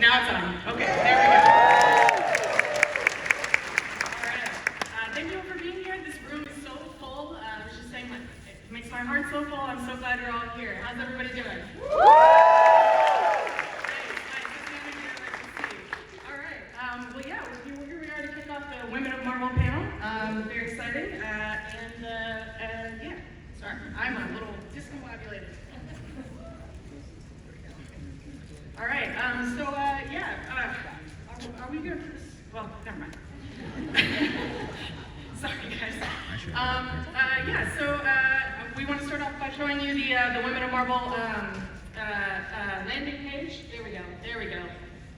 Now it's on. Okay, there we go. All right. Thank you all for being here. This room is so full. I was just saying, it makes my heart so full. I'm so glad you're all here. How's everybody doing? Nice. All right. Well, yeah, here we are to kick off the Women of Marvel panel. Very exciting. Yeah. Sorry, I'm a little discombobulated. All right, are we good for this? Well, never mind. Sorry, guys. We want to start off by showing you the Women of Marvel landing page. There we go.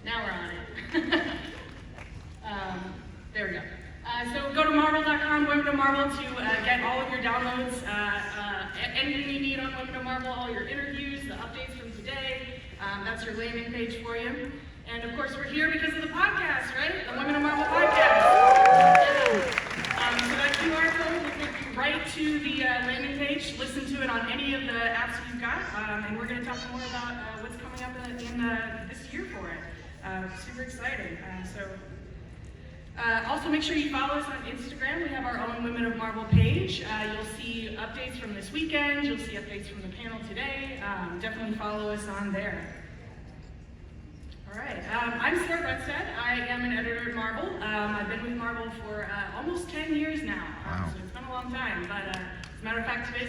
Now we're on it. There we go. So go to marvel.com, Women of Marvel, to get all of your downloads, anything you need on Women of Marvel, all your interviews, the updates from today. That's your landing page for you. And of course, we're here because of the podcast, right? The Women of Marvel podcast. So that QR code will take you right to the landing page. Listen to it on any of the apps you've got. And we're going to talk more about what's coming up in this year for it. Super exciting. Also, make sure you follow us on Instagram. We have our own Women of Marvel page. You'll see updates from this weekend. You'll see updates from the panel today. Definitely follow us on there. All right. I'm Sarah Brunstad. I am an editor at Marvel. I've been with Marvel for almost 10 years now. Wow. So it's been a long time. But as a matter of fact, this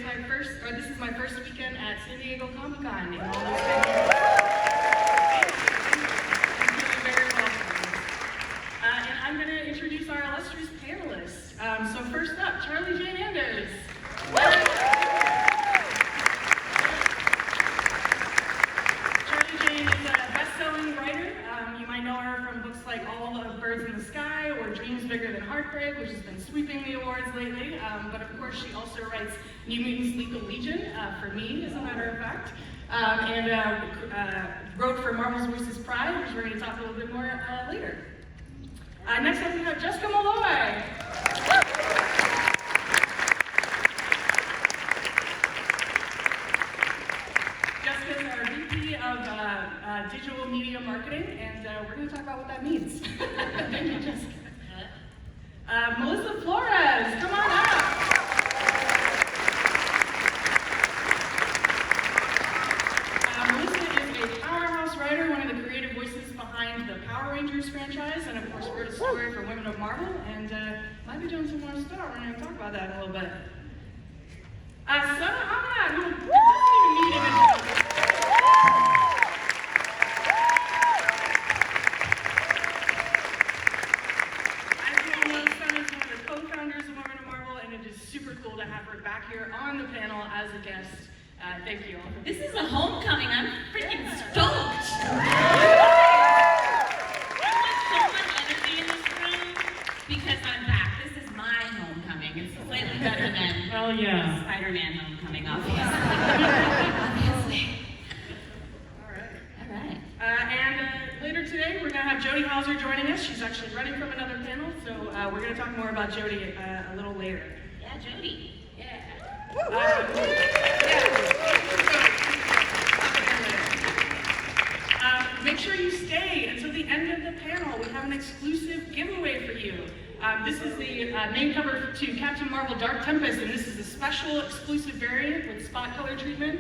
is my first weekend at San Diego Comic-Con in all those 10 years. Very welcome. And I'm going to introduce our illustrious panelists. So first up, Charlie Jane Anders. Charlie Jane is a best-selling writer. You might know her from books like All of Birds in the Sky or Dreams Bigger Than Heartbreak, which has been sweeping the awards lately. But of course, she also writes New Mutants Lethal Legion, for me, as a matter of fact. Wrote for Marvel's Voices Pride, which we're going to talk a little bit more later. Next up, we have Jessica Malloy. Jessica is our VP of Digital Media Marketing, and we're going to talk about what that means. Thank you, Jessica. Melissa Flores, come on up. Writer, one of the creative voices behind the Power Rangers franchise, and of course wrote a story for Women of Marvel, and might be doing some more stuff. We're going to talk about that in a little bit. Sana Ahmad, who doesn't even need an introduction. As you all know, Sana is one of the co-founders of Women of Marvel, and it is super cool to have her back here on the panel as a guest. Thank you all. This is a homecoming. I'm freaking stoked. So much energy in this room because I'm back. This is my homecoming. It's slightly better than Spider-Man homecoming, obviously. All right. And later today, we're going to have Jody Hauser joining us. She's actually running from another panel, so we're going to talk more about Jody a little later. Yeah, Jody. Yeah. Make sure you stay until the end of the panel. We have an exclusive giveaway for you. This is the main cover to Captain Marvel Dark Tempest, and this is a special exclusive variant with spot color treatment,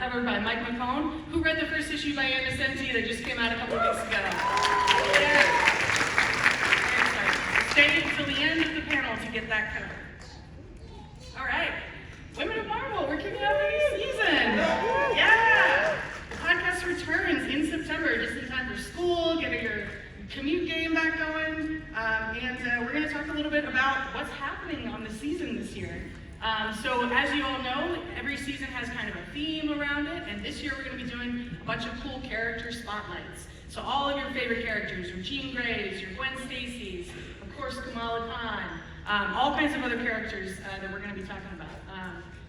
covered by Mike McCone, who read the first issue by Anna Senti that just came out a couple weeks ago. Yeah. Stay until the end of the panel to get that cover. All right. Women of Marvel, we're kicking off a new season. Yeah! The podcast returns in September, just in time for school, getting your commute game back going. And we're going to talk a little bit about what's happening on the season this year. So as you all know, every season has kind of a theme around it, and this year we're going to be doing a bunch of cool character spotlights. So all of your favorite characters, your Jean Greys, your Gwen Stacy's, of course Kamala Khan, all kinds of other characters that we're going to be talking about.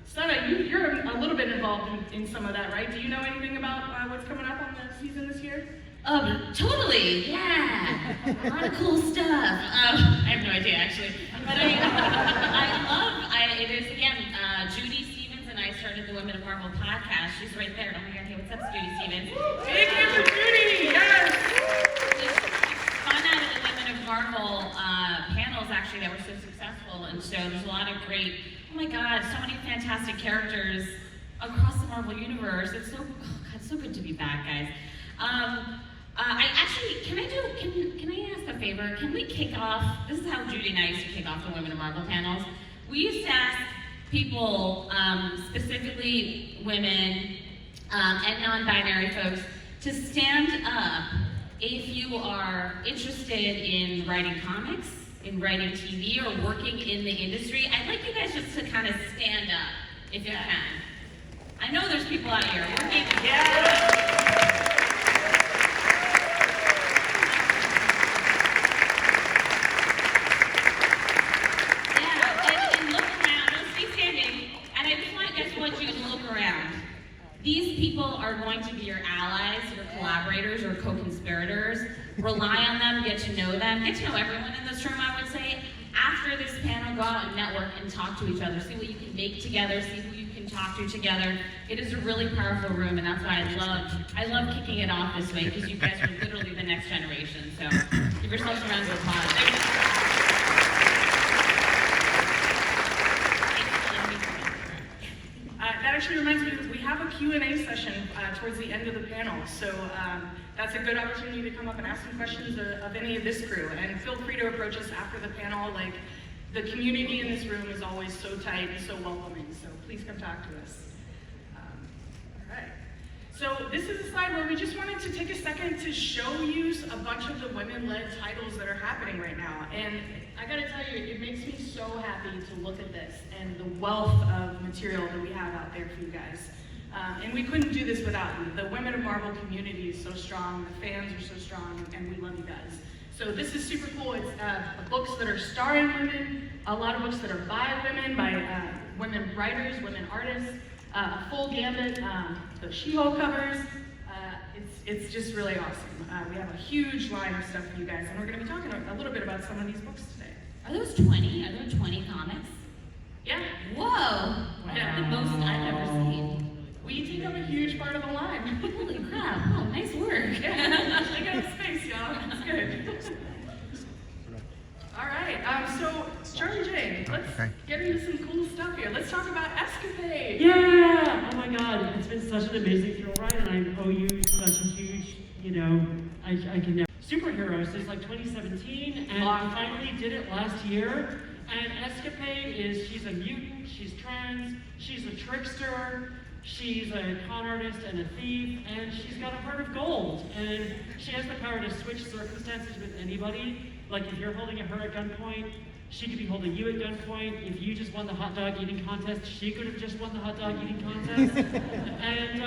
Sana, you're a little bit involved in some of that, right? Do you know anything about what's coming up on the season this year? Totally, yeah. A lot of cool stuff. I have no idea, actually. But it is, again, Judy Stevens and I started the Women of Marvel podcast. She's right there. Oh my God, hey, what's up, Judy Stevens? Thank you for Judy, yes! Marvel panels actually that were so successful, and so there's a lot of great, oh my God, so many fantastic characters across the Marvel universe. It's so, oh God, so good to be back, guys. I actually, can I ask a favor? Can we kick off, this is how Judy and I used to kick off the Women of Marvel panels. We used to ask people, specifically women and non-binary folks, to stand up if you are interested in writing comics, in writing TV, or working in the industry. I'd like you guys just to kind of stand up, if you can. I know there's people out here working. And look around. Don't stay standing. And I just want you to look around. These people are going to be your allies, your collaborators, or co-conspirators. Rely on them, get to know them, get to know everyone in this room, I would say. After this panel, go out and network and talk to each other. See what you can make together, see who you can talk to together. It is a really powerful room, and that's why I love kicking it off this way, because you guys are literally the next generation. So give yourselves a round of applause. That actually reminds me, we have a Q&A session towards the end of the panel, so that's a good opportunity to come up and ask some questions of any of this crew, and feel free to approach us after the panel. Like, the community in this room is always so tight and so welcoming, so please come talk to us. All right. So this is a slide where we just wanted to take a second to show you a bunch of the women-led titles that are happening right now. And I gotta tell you, it makes me so happy to look at this and the wealth of material that we have out there for you guys. And we couldn't do this without you. The Women of Marvel community is so strong, the fans are so strong, and we love you guys. So this is super cool. It's books that are starring women, a lot of books that are by women writers, women artists, a full gambit, the She-Hulk covers. It's just really awesome. We have a huge line of stuff for you guys, and we're going to be talking a little bit about some of these books today. Are those 20? Are there 20 comics? Yeah. Whoa! Wow. That's the most I've ever seen. We take up a huge part of the line. Holy crap! Oh, nice work. Yeah, take up space, y'all. It's good. All right. So Charlie J, let's get into some cool stuff here. Let's talk about Escapade. Yeah! Oh my God, it's been such an amazing thrill ride, and I owe you such a huge, I can never. Superheroes is like 2017, and I finally did it last year. And Escapade is, she's a mutant, she's trans, she's a trickster, she's a con artist and a thief, and she's got a heart of gold. And she has the power to switch circumstances with anybody. Like if you're holding her at gunpoint, she could be holding you at gunpoint. If you just won the hot dog eating contest, she could have just won the hot dog eating contest. And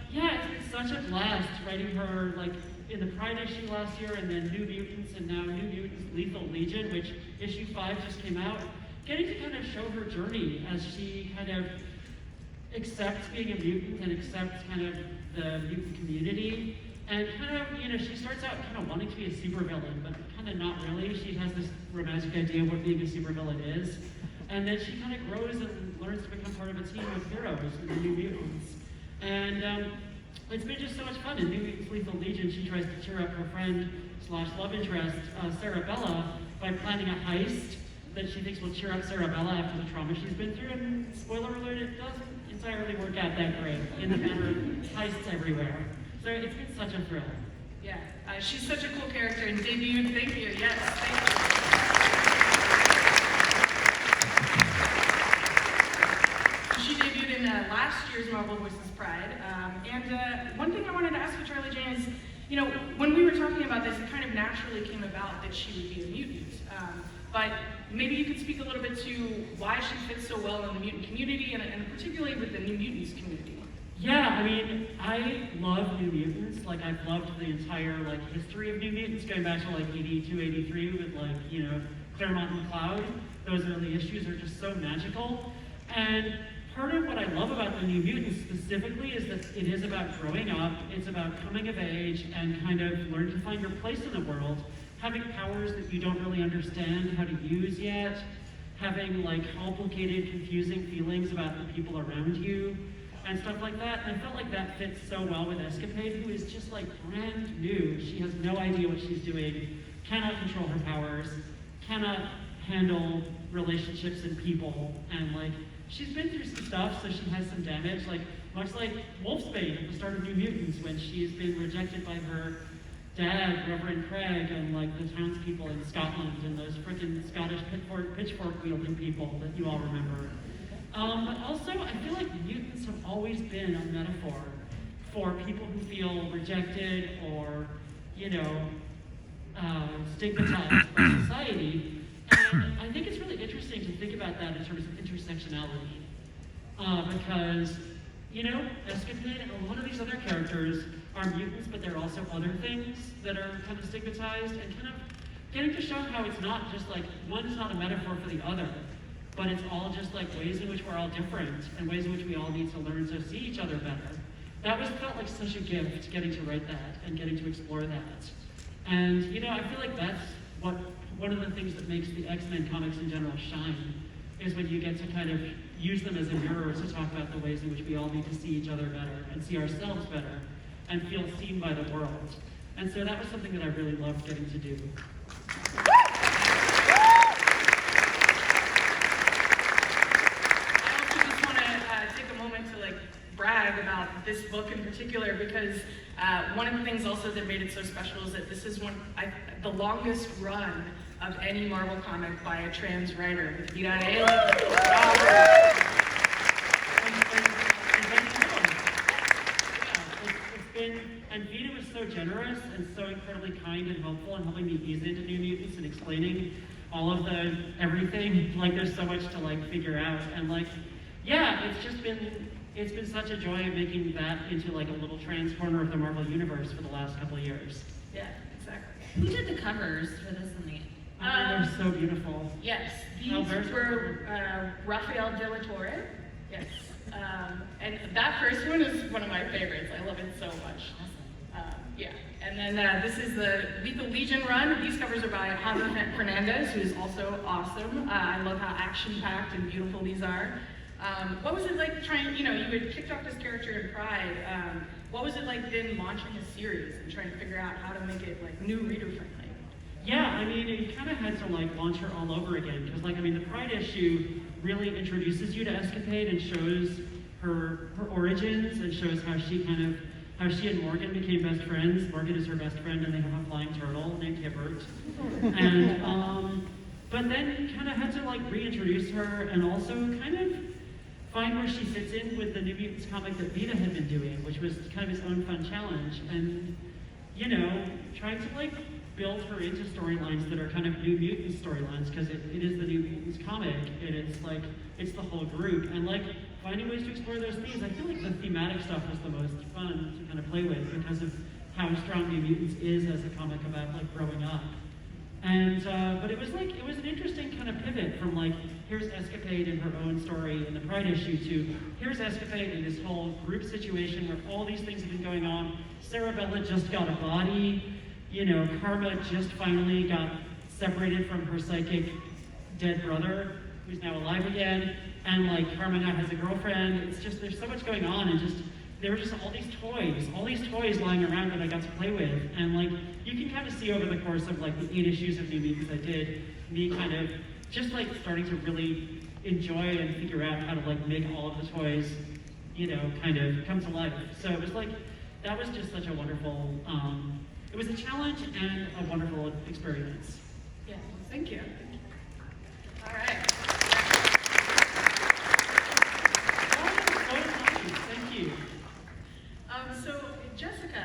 yeah, it's been such a blast writing her, like in the Pride issue last year, and then New Mutants, and now New Mutants Lethal Legion, which issue 5 just came out. Getting to kind of show her journey as she kind of accepts being a mutant and accepts kind of the mutant community. And kind of, she starts out kind of wanting to be a supervillain, but kind of not really. She has this romantic idea of what being a supervillain is. And then she kind of grows and learns to become part of a team of heroes in the New Mutants. And it's been just so much fun. In New Mutants Lethal Legion, she tries to cheer up her friend / love interest, Sarabella, by planning a heist that she thinks will cheer up Sarabella after the trauma she's been through. And spoiler alert, it doesn't entirely work out that great in the matter of heists everywhere. So it's been such a thrill. Yeah, she's such a cool character and debuted. Thank you. Yes, thank you. She debuted in last year's Marvel Voices Pride. And one thing I wanted to ask you, Charlie Jane, is, when we were talking about this, it kind of naturally came about that she would be a mutant. But maybe you could speak a little bit to why she fits so well in the mutant community, and particularly with the New Mutants community. Yeah, I mean, I love New Mutants. Like, I've loved the entire, history of New Mutants, going back to, 82, 83 with, Claremont and Cloud. Those early issues are just so magical. And part of what I love about the New Mutants specifically is that it is about growing up, it's about coming of age, and kind of learning to find your place in the world, having powers that you don't really understand how to use yet, having, complicated, confusing feelings about the people around you, and stuff like that. And I felt like that fits so well with Escapade, who is just brand new. She has no idea what she's doing, cannot control her powers, cannot handle relationships and people, and like, she's been through some stuff, so she has some damage, like, much like Wolfsbane at the start of New Mutants, when she's been rejected by her dad, Reverend Craig, and like the townspeople in Scotland, and those frickin' Scottish pitchfork-wielding people that you all remember. But also, I feel like mutants have always been a metaphor for people who feel rejected or, you know, stigmatized by society. And I think it's really interesting to think about that in terms of intersectionality. Because, you know, Escapade and a lot of these other characters are mutants, but they're also other things that are kind of stigmatized, and kind of getting to show how it's not just like, one's not a metaphor for the other, but it's all just like ways in which we're all different, and ways in which we all need to learn to see each other better. That felt like such a gift, getting to write that, and getting to explore that. And, you know, I feel like that's one of the things that makes the X-Men comics in general shine, is when you get to kind of use them as a mirror to talk about the ways in which we all need to see each other better, and see ourselves better, and feel seen by the world. And so that was something that I really loved getting to do. I also just want to take a moment to brag about this book in particular, because one of the things also that made it so special is that this is the longest run of any Marvel comic by a trans writer, with Vita And Vita was so generous and so incredibly kind and helpful in helping me ease into New Mutants and explaining all of the everything. Like, there's so much to figure out, and yeah, it's been such a joy making that into a little trans corner of the Marvel universe for the last couple of years. Yeah, exactly. Who did the covers for this and the? They're so beautiful. Yes, these were Rafael de la Torre. Yes, and that first one is one of my favorites. I love it so much. Yeah, and then this is the Lethal Legion run. These covers are by Javi Fernandez, who is also awesome. I love how action-packed and beautiful these are. What was it like trying, you had kicked off this character in Pride. What was it like then launching a series and trying to figure out how to make it new reader-friendly? Yeah, I mean, you kind of had to launch her all over again, because the Pride issue really introduces you to Escapade and shows her origins, and shows how she and Morgan became best friends. Morgan is her best friend, and they have a flying turtle named Hibbert. And but then kind of had to reintroduce her, and also kind of find where she fits in with the New Mutants comic that Vita had been doing, which was kind of his own fun challenge, and trying to build her into storylines that are kind of New Mutants storylines, because it is the New Mutants comic, and it's the whole group, and finding ways to explore those themes. I feel like the thematic stuff was the most fun to kind of play with, because of how strong New Mutants is as a comic about growing up. And but it was an interesting kind of pivot from here's Escapade in her own story in the Pride issue to here's Escapade in this whole group situation where all these things have been going on. Sarabella just got a body. Karma just finally got separated from her psychic dead brother, who's now alive again, and Karma now has a girlfriend. It's just, there's so much going on, and there were just all these toys lying around that I got to play with, and you can kind of see over the course of the 8 issues of New Mutants I did, me kind of just starting to really enjoy and figure out how to make all of the toys, kind of come to life. So it was that was just such a wonderful, it was a challenge and a wonderful experience. Yeah, thank you. All right. Thank you. So, Jessica,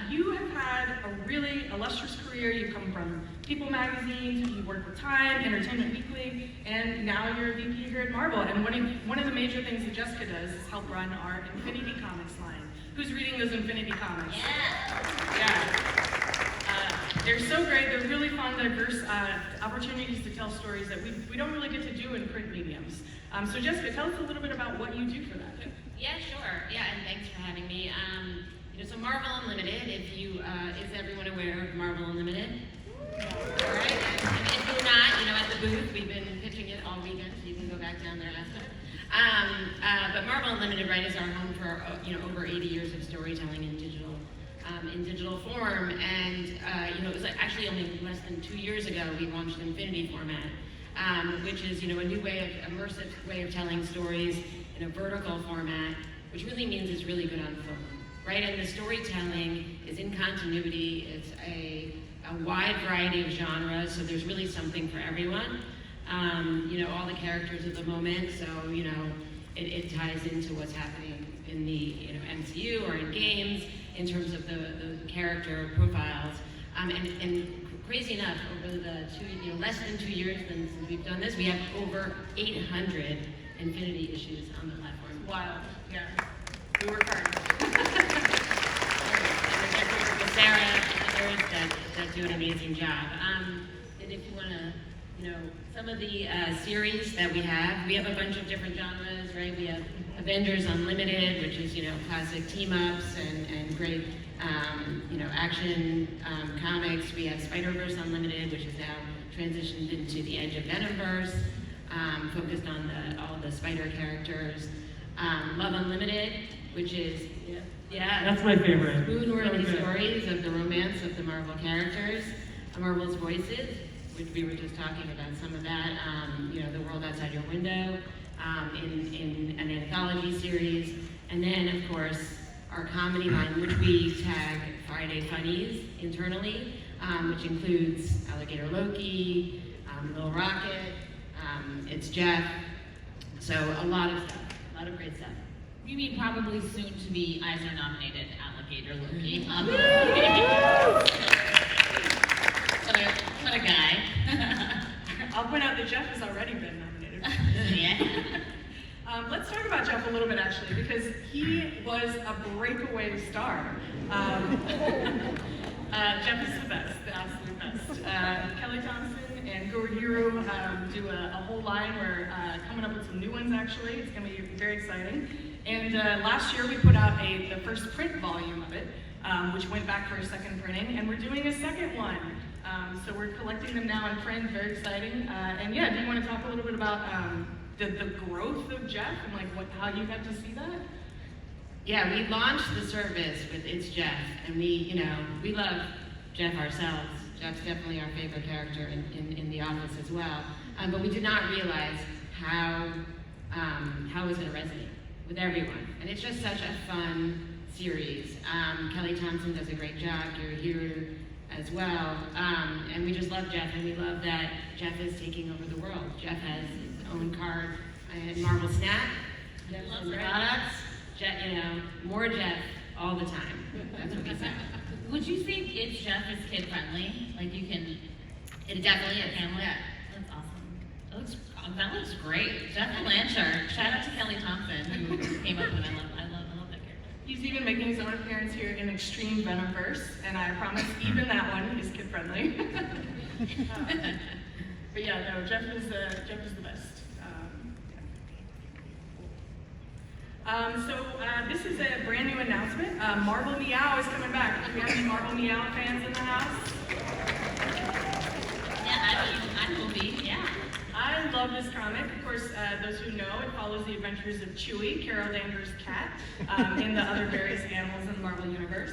you have had a really illustrious career. You come from People magazine, you work with Time, Entertainment Weekly, and now you're a VP here at Marvel. And one of the major things that Jessica does is help run our Infinity Comics line. Who's reading those Infinity Comics? Yeah. They're so great. They're really fun, diverse opportunities to tell stories that we don't really get to do in print mediums. So Jessica, tell us a little bit about what you do for that. Yeah, sure. Yeah, and thanks for having me. So Marvel Unlimited, is everyone aware of Marvel Unlimited? All right, and if you're not, at the booth, we've been pitching it all weekend, so you can go back down there after. But Marvel Unlimited, right, is our home for, over 80 years of storytelling and digital in digital form. And it was actually only less than 2 years ago we launched Infinity format, which is a new immersive way of telling stories in a vertical format, which really means it's really good on film, right? And the storytelling is in continuity. It's a wide variety of genres, so there's really something for everyone. All the characters of the moment, so it ties into what's happening in the MCU or in games in terms of the character profiles. And crazy enough, over the less than 2 years since we've done this, we have over 800 Infinity issues on the platform. Wild, yeah. We work hard. With Sarah and others that do an amazing job. And if you want to, some of the series that we have a bunch of different genres, right? We have Avengers Unlimited, which is, classic team-ups and great, action comics. We have Spider-Verse Unlimited, which is now transitioned into the Edge of Venomverse, focused on all the spider characters. Love Unlimited, which is, That's my favorite. spoon-worthy stories of the romance of the Marvel characters. Marvel's Voices, which we were just talking about some of that, The World Outside Your Window, in an anthology series. And then, of course, our comedy line, which we tag Friday Funnies internally, which includes Alligator Loki, Lil Rocket, It's Jeff. So a lot of stuff, a lot of great stuff. You mean probably soon to be Eisner-nominated Alligator Loki? What a guy. I'll point out that Jeff has already been nominated. Yeah. Let's talk about Jeff a little bit, actually, because he was a breakaway star. Jeff is the best, the absolute best. Kelly Thompson and Go Hero do a whole line. We're coming up with some new ones, actually. It's going to be very exciting. And last year we put out the first print volume of it, which went back for a second printing, and we're doing a second one. So we're collecting them now in print, very exciting. And yeah, do you want to talk a little bit about the growth of Jeff and how you got to see that? Yeah, we launched the service with It's Jeff, and we love Jeff ourselves. Jeff's definitely our favorite character in The Office as well. But we did not realize how it was going to resonate with everyone. And it's just such a fun series. Kelly Thompson does a great job. You're here as well. And we just love Jeff, and we love that Jeff is taking over the world. Jeff has his own card at Marvel Snap. Jeff loves products. Jeff, more Jeff all the time. That's what we say. Would you think It's Jeff is kid friendly? Like you can. It definitely is. Yeah. That's awesome. That looks great. Jeff Blanchard. Shout out to Kelly Thompson who came up with it. I love that character. He's even making his own appearance here in Extreme Venomverse, and I promise even that one is kid friendly. But yeah, no, Jeff is the best. This is a brand new announcement. Marvel Meow is coming back. Do we have any Marvel Meow fans in the house? Yeah, I will be. Yeah. I love this comic. Of course, those who know, it follows the adventures of Chewie, Carol Danvers' cat, and the other various animals in the Marvel Universe.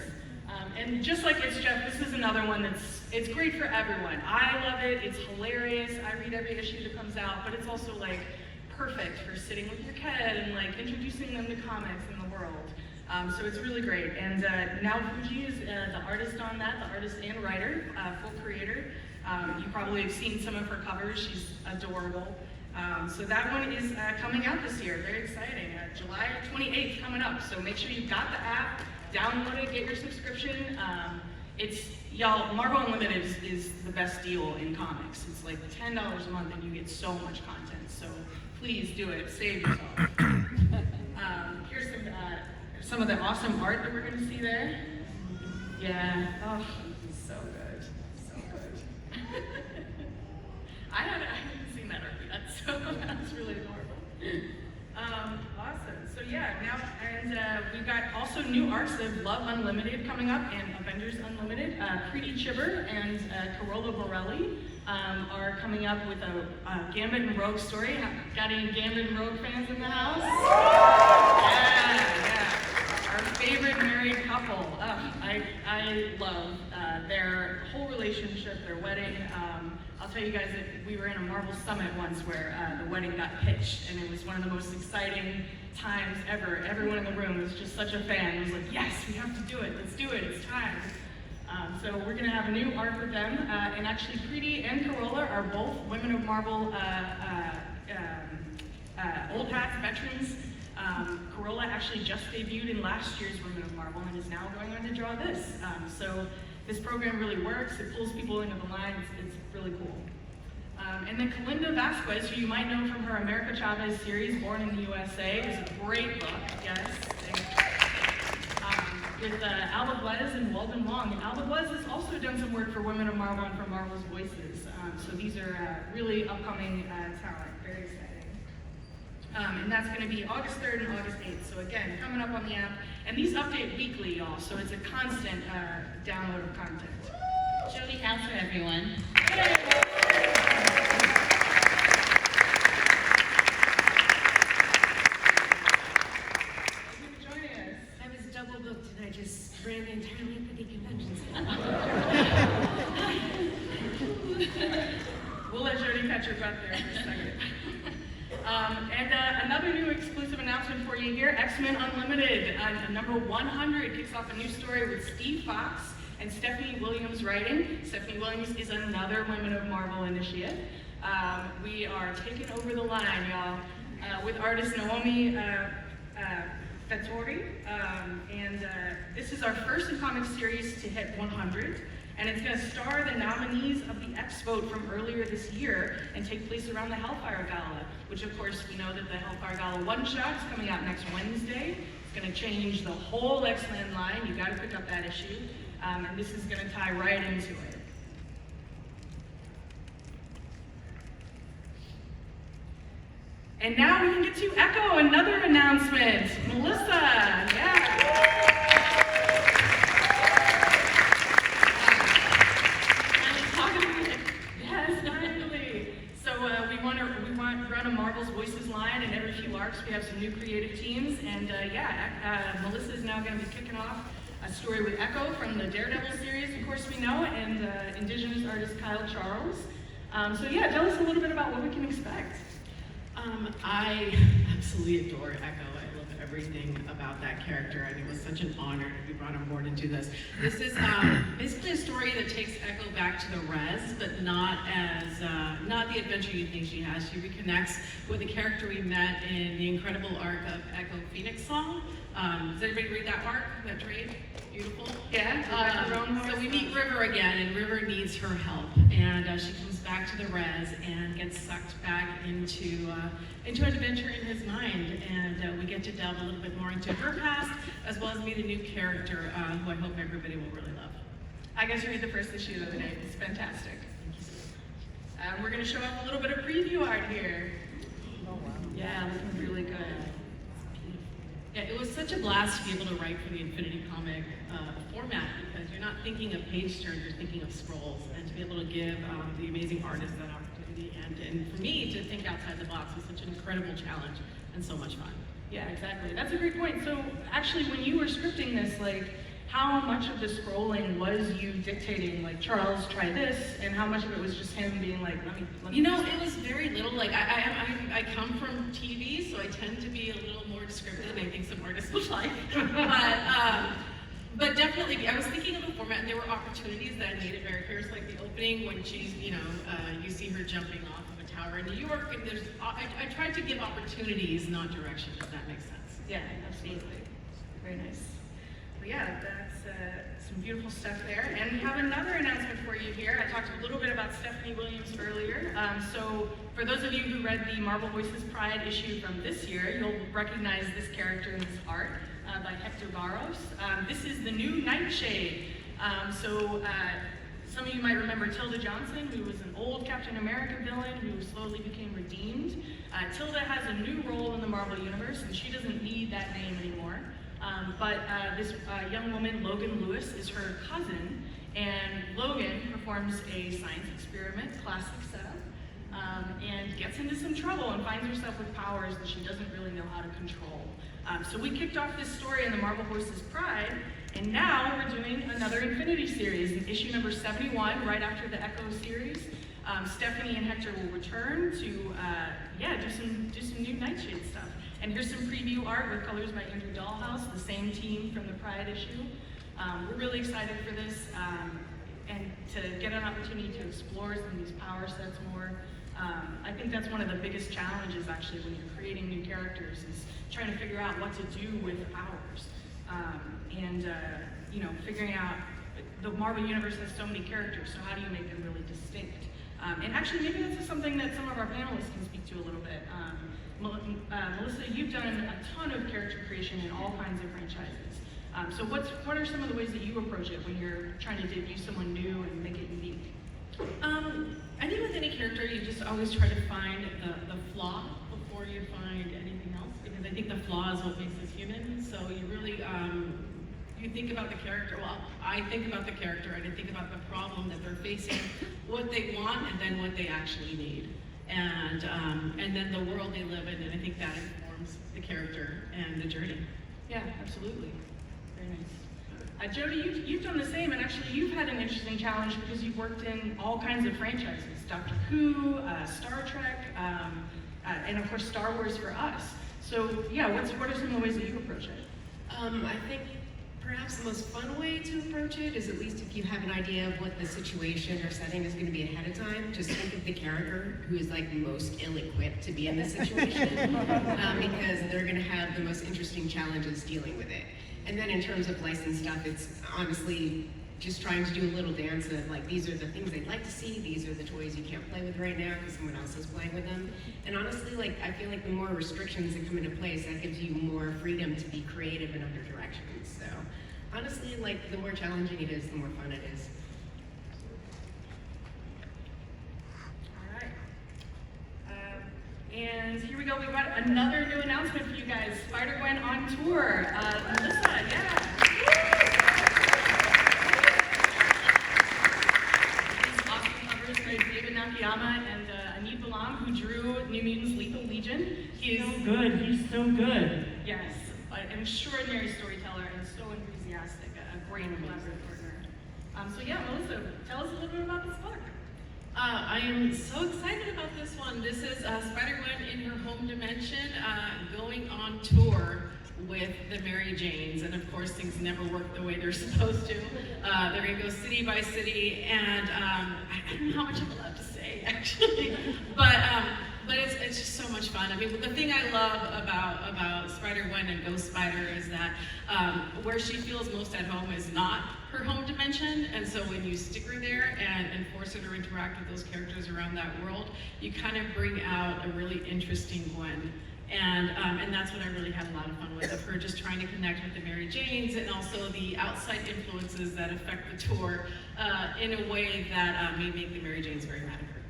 And just like It's Jeff, this is another one it's great for everyone. I love it. It's hilarious. I read every issue that comes out, but it's also perfect for sitting with your kid and introducing them to comics in the world. So it's really great. And now Fuji is the artist on that, the artist and writer, full creator. You probably have seen some of her covers. She's adorable. So that one is coming out this year. Very exciting. July 28th coming up. So make sure you've got the app, download it, get your subscription. Y'all, Marvel Unlimited is the best deal in comics. It's like $10 a month and you get so much content. So please do it. Save yourself. Here's some of the awesome art that we're going to see there. Yeah. Oh, this is so good. So good. I hadn't seen that art yet, so that's really adorable. Awesome. So yeah, now, and we've got also new arcs of Love Unlimited coming up and Avengers Unlimited. Preeti Chibber and Carola Borelli are coming up with a Gambit and Rogue story. Got any Gambit and Rogue fans in the house? Yeah. Our favorite married couple. I love their whole relationship, their wedding. I'll tell you guys that we were in a Marvel Summit once where the wedding got pitched, and it was one of the most exciting times ever. Everyone in the room was just such a fan. It was like, yes, we have to do it. Let's do it. It's time. So we're going to have a new arc with them, and actually Preeti and Corolla are both Women of Marvel old hats, veterans. Corolla actually just debuted in last year's Women of Marvel and is now going on to draw this. So this program really works. It pulls people into the line. It's really cool. And then Kalinda Vasquez, who you might know from her America Chavez series, Born in the USA, is a great book, yes. With Alba Blez and Walden Wong. And Alba Blez has also done some work for Women of Marvel and for Marvel's Voices. So these are really upcoming talent, very exciting. And that's going to be August 3rd and August 8th. So again, coming up on the app. And these update weekly, y'all, so it's a constant download of content. Jody Hauser, everyone. I just ran entirely at the convention We'll let Jody catch her breath there for a second. And another new exclusive announcement for you here, X-Men Unlimited. Number 100 kicks off a new story with Steve Fox and Stephanie Williams writing. Stephanie Williams is another Women of Marvel initiate. We are taking over the line, y'all, with artist Naomi Fattori, and this is our first in comic series to hit 100, and it's going to star the nominees of the X Vote from earlier this year and take place around the Hellfire Gala, which of course we know that the Hellfire Gala one-shot is coming out next Wednesday. It's going to change the whole X-Men line. You got to pick up that issue, and this is going to tie right into it. And now we can get to Echo, another announcement. Melissa, yeah. Yes, finally. So we want to run a Marvel's Voices line, and every few arcs we have some new creative teams. And Melissa is now going to be kicking off a story with Echo from the Daredevil series, of course we know, and Indigenous artist Kyle Charles. So yeah, tell us a little bit about what we can expect. I absolutely adore Echo. I love everything about that character, and it was such an honor to be brought on board and do this. This is basically a story that takes Echo back to the res, but not the adventure you think she has. She reconnects with a character we met in the incredible arc of Echo Phoenix Song. Does everybody read that arc, that trade? Beautiful. Yeah. So we meet River again, and River needs her help, and she comes back to the res and gets sucked back into an adventure in his mind, and we get to delve a little bit more into her past, as well as meet a new character who I hope everybody will really love. I got to read the first issue the other day. It's fantastic. We're going to show off a little bit of preview art here. Oh wow! Yeah, looking really good. Yeah, it was such a blast to be able to write for the Infinity Comic format, because you're not thinking of page turns, you're thinking of scrolls, and to be able to give the amazing artists that opportunity, and for me to think outside the box was such an incredible challenge and so much fun. Yeah, exactly. That's a great point. So actually, when you were scripting this, like, how much of the scrolling was you dictating, like, Charles, try this, and how much of it was just him being like, let me You know, it was very little. Like, I come from TV, so I tend to be a little more descriptive than I think some artists would like. But definitely, I was thinking of the format, and there were opportunities that made it very clear. It's like the opening when she's, you see her jumping off of a tower in New York, and I tried to give opportunities, not directions, if that makes sense. Yeah, absolutely. Very nice. Well, yeah, that's some beautiful stuff there. And we have another announcement for you here. I talked a little bit about Stephanie Williams earlier. So for those of you who read the Marvel Voices Pride issue from this year, you'll recognize this character in this art by Hector Barros. This is the new Nightshade. Some of you might remember Tilda Johnson, who was an old Captain America villain who slowly became redeemed. Tilda has a new role in the Marvel Universe, and she doesn't need that name anymore. But this young woman, Logan Lewis, is her cousin, and Logan performs a science experiment, classic setup, and gets into some trouble and finds herself with powers that she doesn't really know how to control. So we kicked off this story in the Marvel Horses Pride, and now we're doing another Infinity series, in issue number 71, right after the Echo series. Stephanie and Hector will return to do some new Nightshade stuff. And here's some preview art with colors by Andrew Dahlhaus, the same team from the Pride issue. We're really excited for this and to get an opportunity to explore some of these power sets more. I think that's one of the biggest challenges actually when you're creating new characters is trying to figure out what to do with powers. Figuring out the Marvel Universe has so many characters, so how do you make them really distinct? And actually, maybe this is something that some of our panelists can speak to a little bit. Melissa, you've done a ton of character creation in all kinds of franchises. So what are some of the ways that you approach it when you're trying to debut someone new and make it unique? I think with any character, you just always try to find the flaw before you find anything else, because I think the flaw is what makes us human. So you really, you think about the character. Well, I think about the character and I think about the problem that they're facing, what they want, and then what they actually need, and then the world they live in. And I think that informs the character and the journey. Yeah, absolutely. Very nice. Jody, you've done the same, and actually you've had an interesting challenge because you've worked in all kinds of franchises, Doctor Who, Star Trek, and of course Star Wars for us. So yeah, what are some of the ways that you approach it? I think perhaps the most fun way to approach it is, at least if you have an idea of what the situation or setting is going to be ahead of time, just think of the character who is like most ill-equipped to be in this situation, because they're going to have the most interesting challenges dealing with it. And then in terms of licensed stuff, it's honestly just trying to do a little dance of like, these are the things they'd like to see, these are the toys you can't play with right now because someone else is playing with them. And honestly, like, I feel like the more restrictions that come into place, that gives you more freedom to be creative in other directions. So honestly, like, the more challenging it is, the more fun it is. All right. And here we go, we've got another new announcement for you guys. Spider-Gwen on tour. Melissa, yeah. These awesome covers by David Nakayama and Anit Balam, who drew New Mutants Lethal Legion. He's so good. Yes, an extraordinary storyteller and so enthusiastic, a great collaborative partner. So yeah, Melissa, tell us a little bit about this book. I am so excited about this one. This is Spider-Gwen in her home dimension going on tour with the Mary Janes. And of course, things never work the way they're supposed to. They're going to go city by city, and I don't know how much I'm allowed to say, actually. But it's just so much fun. I mean, the thing I love about Spider-Gwen and Ghost Spider is that where she feels most at home is not her home dimension, and so when you stick her there and force her to interact with those characters around that world, you kind of bring out a really interesting Gwen. And that's what I really had a lot of fun with, of her just trying to connect with the Mary Janes and also the outside influences that affect the tour in a way that may make the Mary Janes very mad at her.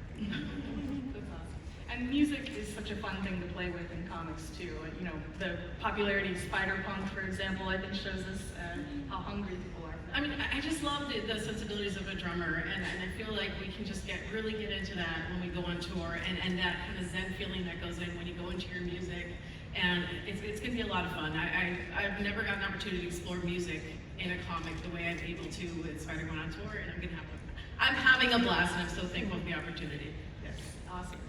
That's awesome. And music is such a fun thing to play with in comics too. You know, the popularity of Spider-Punk, for example, I think shows us how hungry people are. I mean, I just love the sensibilities of a drummer, and I feel like we can just really get into that when we go on tour, and that kind of zen feeling that goes in when you go into your music, and it's going to be a lot of fun. I've never got an opportunity to explore music in a comic the way I'm able to with Spider-Gwen on tour, and I'm having a blast, and I'm so thankful for the opportunity. Yes, awesome.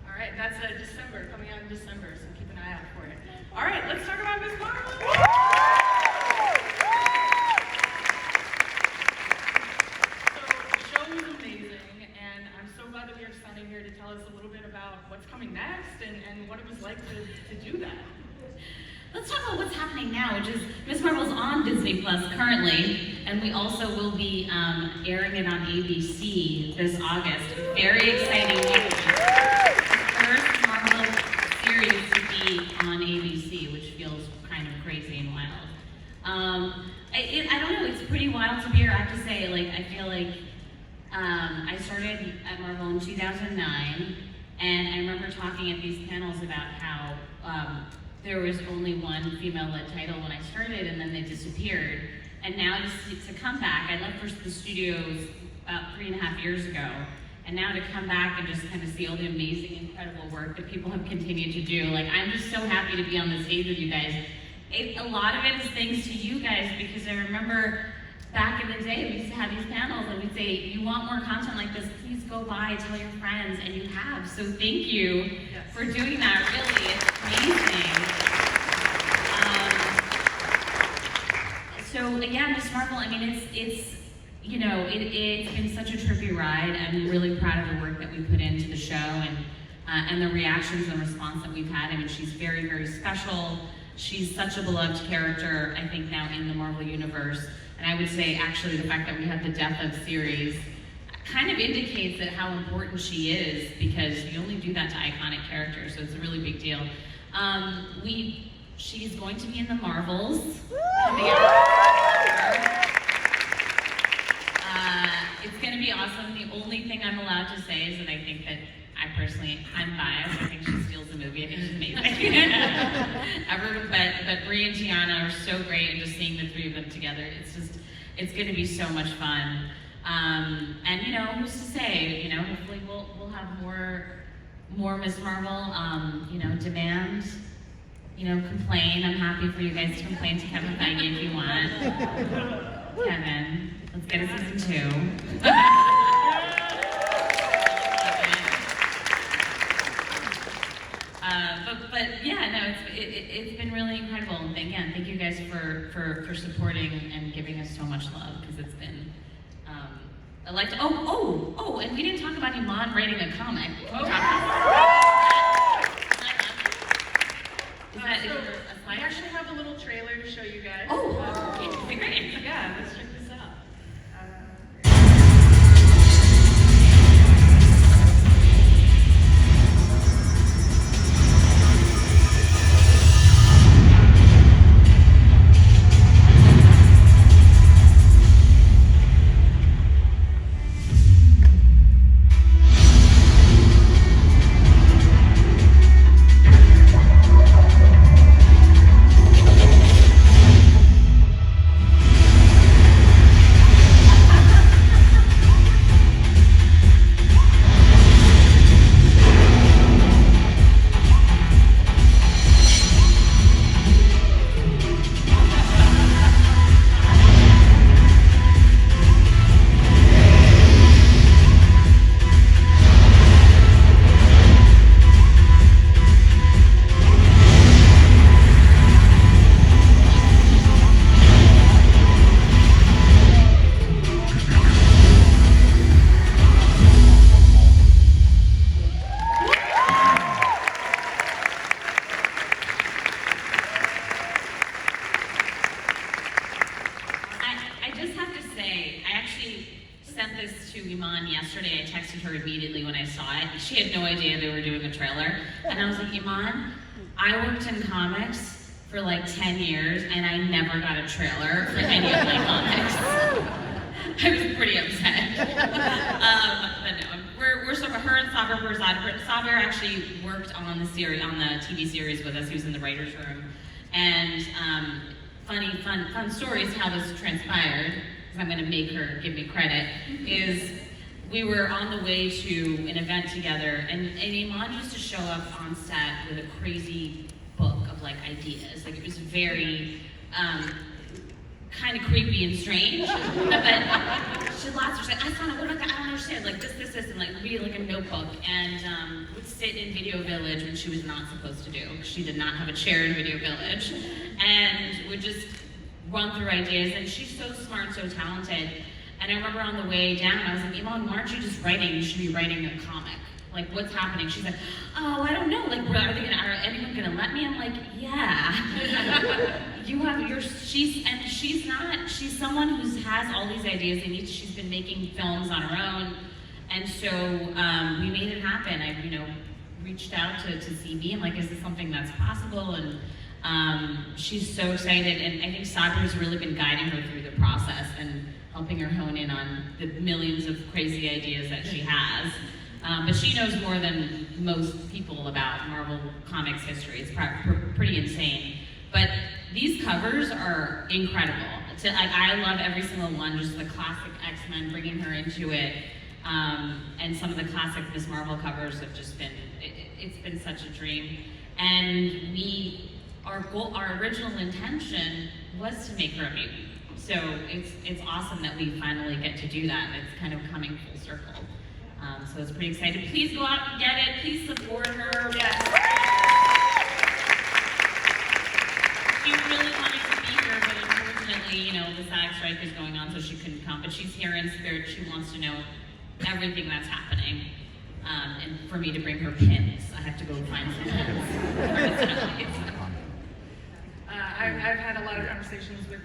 All right, that's December, coming out in December, so keep an eye out for it. All right, let's talk about Ms. Marvel. Here to tell us a little bit about what's coming next and what it was like to do that. Let's talk about what's happening now, which is Ms. Marvel's on Disney Plus currently, and we also will be airing it on ABC this August. Very exciting news. First Marvel series to be on ABC, which feels kind of crazy and wild. I don't know, it's pretty wild to be here. I have to say, like, I feel like I started at Marvel in 2009, and I remember talking at these panels about how there was only one female-led title when I started, and then they disappeared. And now to come back, I left the studios about 3.5 years ago, and now to come back and just kind of see all the amazing, incredible work that people have continued to do. Like, I'm just so happy to be on the stage with you guys. A lot of it is thanks to you guys, because I remember back in the day, we used to have these panels and we'd say, you want more content like this, please go by, tell your friends, and you have. So thank you for doing that, really, it's amazing. So again, Miss Marvel, I mean, it's you know, it's been such a trippy ride. I'm really proud of the work that we put into the show and the reactions and response that we've had. I mean, she's very, very special. She's such a beloved character, I think, now in the Marvel Universe. And I would say, actually, the fact that we had the Death of series kind of indicates that how important she is, because you only do that to iconic characters, so it's a really big deal. She's going to be in the Marvels. It's going to be awesome. The only thing I'm allowed to say is that I think that I'm biased. I think she steals the movie. I think she's amazing. But Brie and Tiana are so great, and just seeing the three of them together, it's going to be so much fun. And you know, who's to say? You know, hopefully we'll have more Miss Marvel. You know, demand. You know, complain. I'm happy for you guys to complain to Kevin Feige if you want. Kevin, let's get a season 2. But yeah, no, it's been really incredible. And again, thank you guys for supporting and giving us so much love, because it's been and we didn't talk about Iman writing a comic. Can we talk about I actually have a little trailer to show you guys. Okay, great. Yeah, let's check this out. Yesterday, I texted her immediately when I saw it. She had no idea they were doing a trailer. And I was like, Iman, I worked in comics for like 10 years and I never got a trailer for any of my comics. I was pretty upset. But no, we're so, her and Saber actually worked on the series, on the TV series with us. He was in the writer's room. And fun stories how this transpired, because I'm gonna make her give me credit, is we were on the way to an event together, and Iman used to show up on set with a crazy book of like ideas. Like, it was very kind of creepy and strange. But she lots of, she's like, I don't understand, like this, and like read like a notebook, and would sit in Video Village when she was not supposed to do. She did not have a chair in Video Village, and would just run through ideas. And she's so smart, so talented. And I remember on the way down, I was like, Iman, why aren't you just writing? You should be writing a comic. Like, what's happening? She's like, oh, I don't know. Like, are anyone gonna let me? I'm like, yeah. She's someone who has all these ideas, and she's been making films on her own. And so we made it happen. I, reached out to CB. I'm like, is this something that's possible? And she's so excited. And I think Sabra's really been guiding her through the process and helping her hone in on the millions of crazy ideas that she has. But she knows more than most people about Marvel Comics history. It's pretty insane. But these covers are incredible. I love every single one, just the classic X-Men, bringing her into it. And some of the classic Miss Marvel covers have just been, it's been such a dream. And our original intention was to make her a mutant. So it's awesome that we finally get to do that. It's kind of coming full circle. So it's pretty exciting. Please go out and get it. Please support her. Yes. She really wanted to be here, but unfortunately, the SAG strike is going on, so she couldn't come. But she's here in spirit. She wants to know everything that's happening. And for me to bring her pins, I have to go find some pins. I've had a lot of conversations with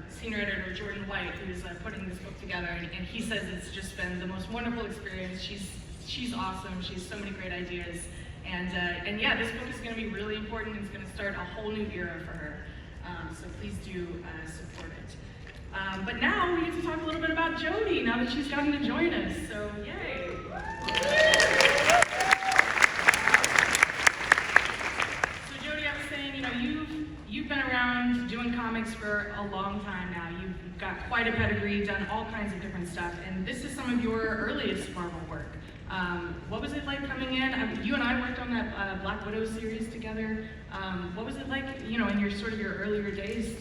senior editor Jordan White, who's putting this book together, and he says it's just been the most wonderful experience. She's awesome. She has so many great ideas, and yeah, this book is going to be really important. It's going to start a whole new era for her. So please do support it. But now we get to talk a little bit about Jodie, now that she's gotten to join us. So yay! So Jodie, I was saying, you've been around doing comics for a long time now. You've got quite a pedigree, done all kinds of different stuff, and this is some of your earliest Marvel work. What was it like coming in? You and I worked on that Black Widow series together. What was it like, in your earlier days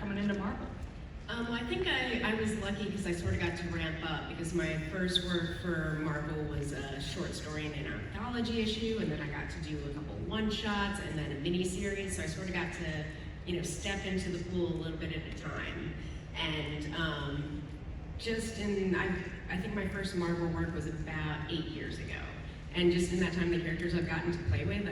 coming into Marvel? I think I was lucky because I sort of got to ramp up, because my first work for Marvel was a short story in an anthology issue, and then I got to do a couple one-shots and then a mini-series, so I sort of got to, step into the pool a little bit at a time. And I think my first Marvel work was about 8 years ago. And just in that time, the characters I've gotten to play with,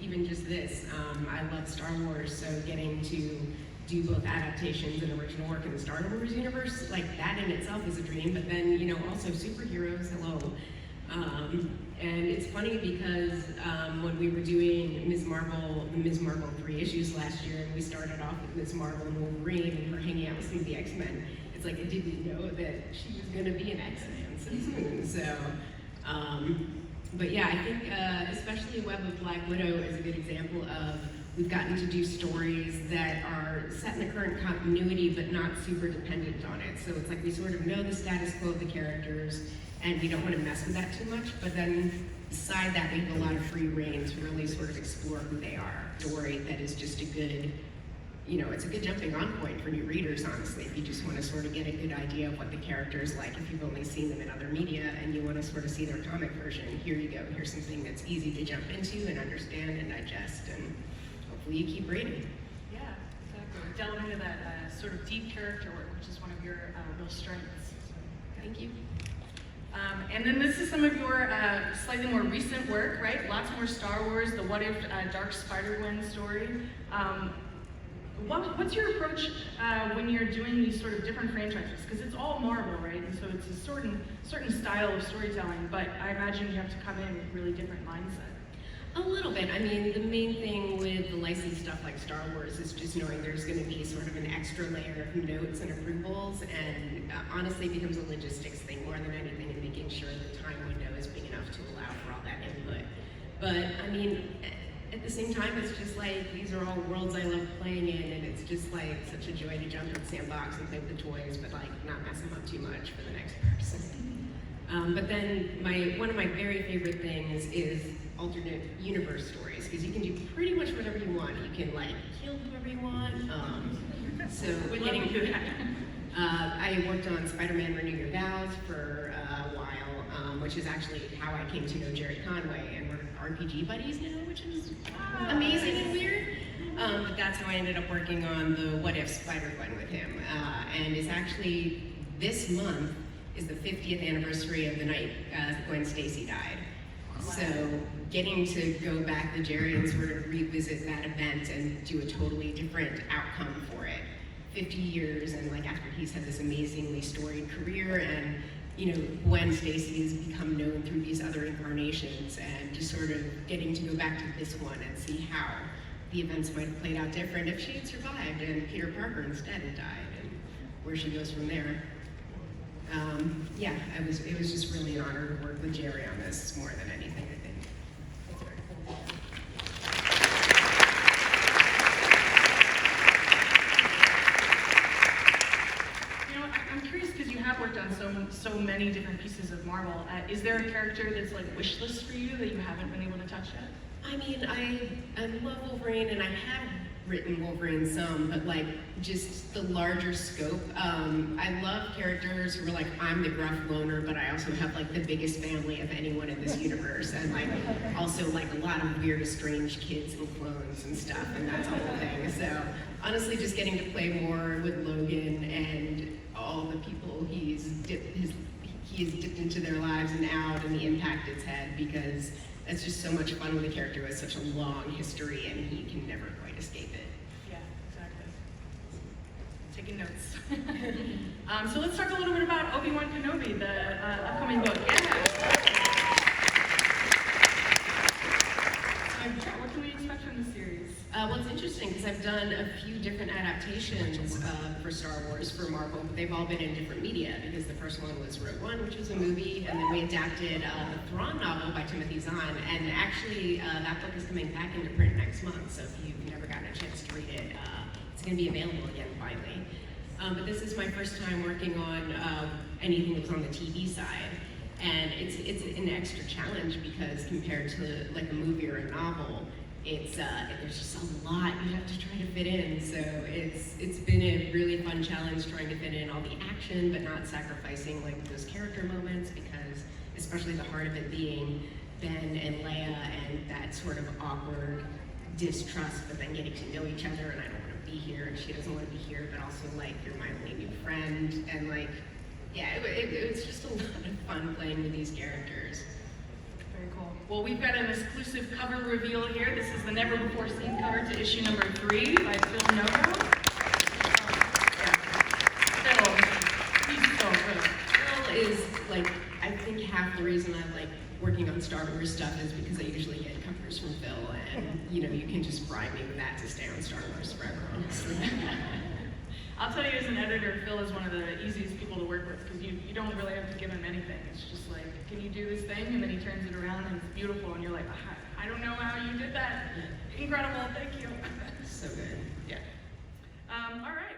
even just this, I love Star Wars, so getting to do both adaptations and original work in the Star Wars universe, like that in itself is a dream, but then, also superheroes, hello. And it's funny because when we were doing Ms. Marvel, the Ms. Marvel 3 issues last year, and we started off with Ms. Marvel and Wolverine and her hanging out with some of the X-Men, it's like I didn't know that she was gonna be an X-Man so soon, so. But yeah, I think especially Web of Black Widow is a good example of we've gotten to do stories that are set in the current continuity but not super dependent on it. So it's like we sort of know the status quo of the characters and we don't want to mess with that too much, but then beside that we have a lot of free reign to really sort of explore who they are. A story that is just a good, it's a good jumping on point for new readers, honestly, if you just want to sort of get a good idea of what the character is like, if you've only seen them in other media and you want to sort of see their comic version, here you go, here's something that's easy to jump into and understand and digest, and hopefully you keep reading. Yeah, exactly. Delve into that sort of deep character work, which is one of your real strengths. So, Thank you. And then this is some of your slightly more recent work, right? Lots more Star Wars, the What If Dark Spider-Gwen story. What's your approach when you're doing these sort of different franchises? Because it's all Marvel, right? And so it's a certain style of storytelling, but I imagine you have to come in with a really different mindset. A little bit. I mean, the main thing with the licensed stuff like Star Wars is just knowing there's going to be sort of an extra layer of notes and approvals, and honestly it becomes a logistics thing more than anything, and making sure the time window is big enough to allow for all that input. But I mean, at the same time, it's just like, these are all worlds I love playing in, and it's just like such a joy to jump in the sandbox and play with the toys, but like not mess them up too much for the next person. But then one of my very favorite things is alternate universe stories, because you can do pretty much whatever you want. You can like kill whoever you want. So getting to that. I worked on Spider-Man Renew Your Vows for a while, which is actually how I came to know Jerry Conway, and we're RPG buddies now, which is amazing and weird. But that's how I ended up working on the What If Spider-Gwen with him. And it's actually, this month is the 50th anniversary of the night Gwen Stacy died. So getting to go back to Jerry and sort of revisit that event and do a totally different outcome for it. 50 years, and like after he's had this amazingly storied career, and Gwen Stacy has become known through these other incarnations, and just sort of getting to go back to this one and see how the events might have played out different if she had survived and Peter Parker instead had died, and where she goes from there. Yeah, it was just really an honor to work with Jerry on this more than anything, I think. It's very cool. I'm curious because you have worked on so many different pieces Marvel. Is there a character that's like wish list for you that you haven't been able to touch yet? I mean, I love Wolverine, and I have written Wolverine some, but like just the larger scope. I love characters who are like, I'm the gruff loner, but I also have like the biggest family of anyone in this universe, and like also like a lot of weird, strange kids and clones and stuff, and that's a whole thing. So honestly, just getting to play more with Logan and all the people he has dipped into their lives and out, and the impact it's had, because it's just so much fun with a character with such a long history and he can never quite escape it. Yeah, exactly. Taking notes. So let's talk a little bit about Obi-Wan Kenobi, the upcoming book. What can we expect from the series? Well, it's interesting because I've done a few different adaptations for Star Wars for Marvel, but they've all been in different media, because the first one was Rogue One, which was a movie, and then we adapted the Thrawn novel by Timothy Zahn, and actually that book is coming back into print next month, so if you've never gotten a chance to read it, it's going to be available again finally. But this is my first time working on anything that was on the TV side, and it's an extra challenge, because compared to like a movie or a novel, there's just a lot you have to try to fit in. So it's been a really fun challenge trying to fit in all the action, but not sacrificing like those character moments, because especially the heart of it being Ben and Leia and that sort of awkward distrust, but then getting to know each other, and I don't want to be here and she doesn't want to be here, but also like you're my only new friend, and like yeah, it was just a lot of fun playing with these characters. Very cool. Well, we've got an exclusive cover reveal here. This is the never before seen cover to issue number 3 by Phil Novo. Phil, he's so good. Phil is like, I think half the reason I like working on Star Wars stuff is because I usually get covers from Phil, and you know, you can just bribe me with that to stay on Star Wars forever, honestly. I'll tell you, as an editor, Phil is one of the easiest people to work with, because you don't really have to give him anything. It's just like, can you do this thing? And then he turns it around and it's beautiful, and you're like, I don't know how you did that. Incredible, thank you. So good. Yeah. All right.